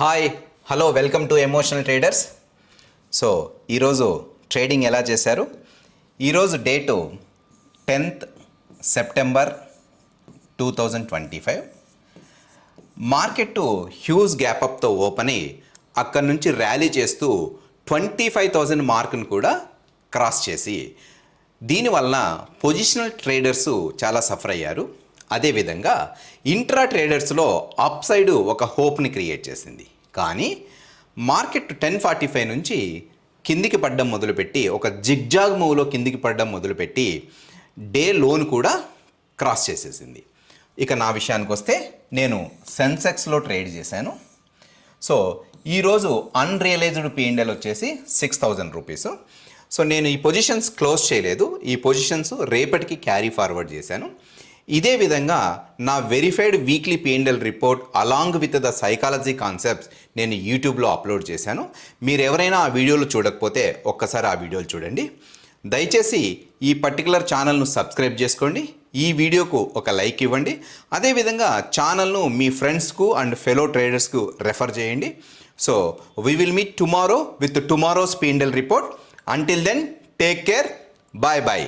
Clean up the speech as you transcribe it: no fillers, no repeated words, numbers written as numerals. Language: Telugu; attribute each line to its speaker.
Speaker 1: Hi hello welcome to emotional traders. So ఈరోజు ట్రేడింగ్ ఎలా చేశారు? ఈరోజు date 10th September 2025. Market huge gap అప్తో ఓపెన్ అయ్యి అక్కడి నుంచి ర్యాలీ చేస్తూ 25,000 మార్కును కూడా క్రాస్ చేసి దీనివలన పొజిషనల్ ట్రేడర్స్ చాలా సఫర్ అయ్యారు. అదేవిధంగా ఇంట్రా ట్రేడర్స్లో అప్ సైడ్ ఒక హోప్ని క్రియేట్ చేసింది. కానీ మార్కెట్ 10:45 నుంచి కిందికి పడ్డం మొదలుపెట్టి ఒక జిగ్జాగ్ మూవ్లో కిందికి పడ్డం మొదలుపెట్టి డే లోన్ కూడా క్రాస్ చేసేసింది. ఇక నా విషయానికి వస్తే నేను సెన్సెక్స్లో ట్రేడ్ చేశాను. సో ఈరోజు అన్రియలైజ్డ్ P&L వచ్చేసి 6,000 రూపీస్. సో నేను ఈ పొజిషన్స్ క్లోజ్ చేయలేదు, ఈ పొజిషన్స్ రేపటికి క్యారీ ఫార్వర్డ్ చేశాను. ఇదే విధంగా నా verified weekly P&L report along with the psychology concepts నేను యూట్యూబ్లో అప్లోడ్ చేశాను. మీరు ఎవరైనా ఆ వీడియోలు చూడకపోతే ఒక్కసారి ఆ వీడియోలు చూడండి. దయచేసి ఈ పర్టికులర్ ఛానల్ను సబ్స్క్రైబ్ చేసుకోండి, ఈ వీడియోకు ఒక లైక్ ఇవ్వండి. అదేవిధంగా ఛానల్ను మీ ఫ్రెండ్స్కు అండ్ ఫెలో ట్రేడర్స్కు రెఫర్ చేయండి. So we will meet tomorrow with tomorrow's P&L report. Until then, take care. Bye bye.